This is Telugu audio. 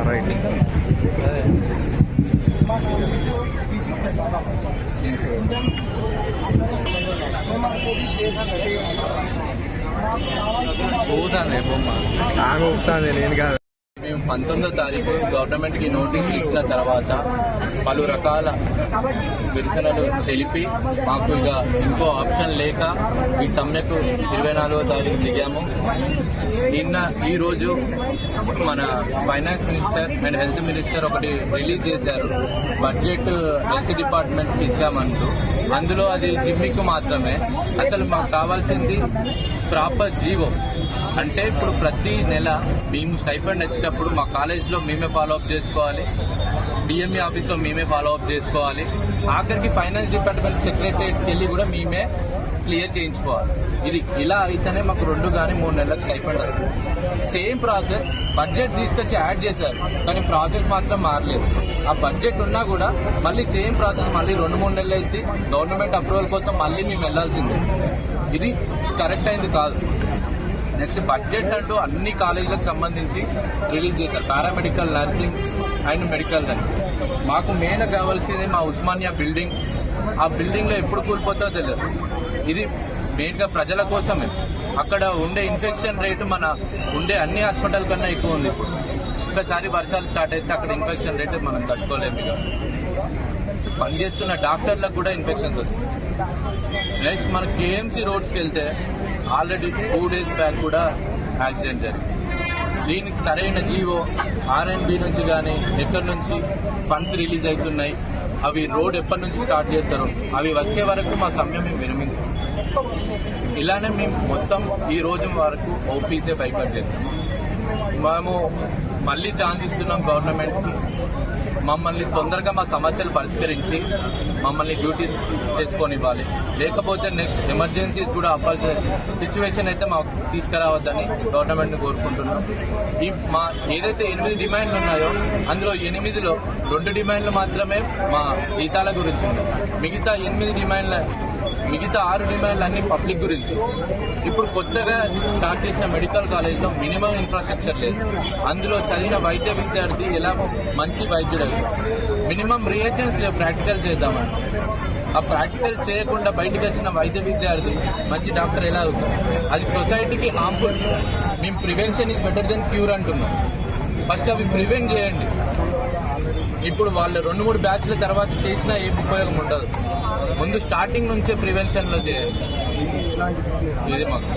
రైట్. ఊగుతాంది బొమ్మ, ఆమె ఊపుతాంది, నేను కాదు. మేము 19వ తారీఖు గవర్నమెంట్కి నోటీసులు ఇచ్చిన తర్వాత పలు రకాల నిరసనలు తెలిపి మాకు ఇక ఇంకో ఆప్షన్ లేక ఈ సమ్మెకు 24వ తారీఖు దిగాము. ఈరోజు మన finance minister and health minister ఒకటి రిలీజ్ చేశారు, బడ్జెట్ హెల్త్ డిపార్ట్మెంట్కి ఇచ్చామంటూ. అందులో అది జిమ్మికు మాత్రమే. అసలు మాకు కావాల్సింది ప్రాపర్ జీవో. అంటే ఇప్పుడు ప్రతి నెల మేము స్టైఫండ్ వచ్చేటప్పుడు మా కాలేజ్లో మేమే ఫాలో అప్ చేసుకోవాలి, డిఎంఈ ఆఫీస్లో మేమే ఫాలో అప్ చేసుకోవాలి, ఆఖరికి ఫైనాన్స్ డిపార్ట్మెంట్ సెక్రటరియట్కి వెళ్ళి కూడా మేమే క్లియర్ చేయించుకోవాలి. ఇది ఇలా అయితేనే మాకు 2 కానీ 3 నెలలకు స్టైఫండ్ వస్తుంది. సేమ్ ప్రాసెస్ బడ్జెట్ తీసుకొచ్చి యాడ్ చేశారు, కానీ ప్రాసెస్ మాత్రం మారలేదు. ఆ బడ్జెట్ ఉన్నా కూడా మళ్ళీ సేమ్ ప్రాసెస్ మళ్ళీ 2-3 నెలలు అయితే గవర్నమెంట్ అప్రూవల్ కోసం మళ్ళీ మేము వెళ్లాల్సిందే. ఇది కరెక్ట్ అయింది కాదు. నెక్స్ట్ బడ్జెట్ అంటూ అన్ని కాలేజీలకు సంబంధించి రిలీజ్ చేశారు, పారామెడికల్, నర్సింగ్ అండ్ మెడికల్ అని. మాకు మెయిన్ కావాల్సింది మా ఉస్మానియా బిల్డింగ్. ఆ బిల్డింగ్లో ఎప్పుడు కూలిపోతుందో తెలియదు. ఇది మెయిన్గా ప్రజల కోసమే. అక్కడ ఉండే ఇన్ఫెక్షన్ రేటు మన ఉండే అన్ని హాస్పిటల్ కన్నా ఎక్కువ ఉంది. ఇప్పుడు ఒకసారి వర్షాలు స్టార్ట్ అయితే అక్కడ ఇన్ఫెక్షన్ రేటు మనం తట్టుకోలేము. పనిచేస్తున్న డాక్టర్లకు కూడా ఇన్ఫెక్షన్స్ వస్తాయి. నెక్స్ట్ మన కేఎంసీ రోడ్స్కి వెళ్తే ఆల్రెడీ 2 days బ్యాక్ కూడా యాక్సిడెంట్ జరిగింది. దీనికి సరైన జీవో ఆర్ఎండ్బి నుంచి కానీ ఎక్కడి నుంచి ఫండ్స్ రిలీజ్ అవుతున్నాయి, అవి రోడ్ ఎప్పటి నుంచి స్టార్ట్ చేస్తారో అవి వచ్చే వరకు మా సమయం మేము విరమించాం. ఇలానే మేము మొత్తం ఈ రోజు వరకు ఓపీసే బైకౌట్ చేస్తాం. మేము మళ్ళీ ఛాన్స్ ఇస్తున్నాం గవర్నమెంట్కి, మమ్మల్ని తొందరగా మా సమస్యలు పరిష్కరించి మమ్మల్ని డ్యూటీస్ చేసుకొని ఇవ్వాలి. లేకపోతే నెక్స్ట్ ఎమర్జెన్సీస్ కూడా అవ్వాల్సిన సిచ్యువేషన్ అయితే మాకు తీసుకురావద్దని గవర్నమెంట్ని కోరుకుంటున్నాం. ఈ మా ఏదైతే 8 డిమాండ్లు ఉన్నాయో అందులో 8లో 2 డిమాండ్లు మాత్రమే మా జీతాల గురించి ఉన్నాయి. మిగతా 6 డిమాండ్లు అన్ని పబ్లిక్ గురించి. ఇప్పుడు కొత్తగా స్టార్ట్ చేసిన మెడికల్ కాలేజ్లో మినిమం ఇన్ఫ్రాస్ట్రక్చర్ లేదు. అందులో చదివిన వైద్య విద్యార్థి ఎలా మంచి వైద్యుడు అవుతాడు? మినిమం రియేజెంట్స్ లేవు ప్రాక్టికల్ చేద్దామని. ఆ ప్రాక్టికల్ చేయకుండా బయటకు వచ్చిన వైద్య విద్యార్థి మంచి డాక్టర్ ఎలా అవుతారు? అది సొసైటీకి హార్మ్ఫుల్. మేము prevention is better than cure అంటున్నాం. ఫస్ట్ అవి ప్రివెంట్ చేయండి. ఇప్పుడు వాళ్ళు 2-3 బ్యాచ్ల తర్వాత చేసినా ఏం ఉపయోగం ఉండదు. ముందు స్టార్టింగ్ నుంచే ప్రివెన్షన్లో చేయండి. ఇది మాకు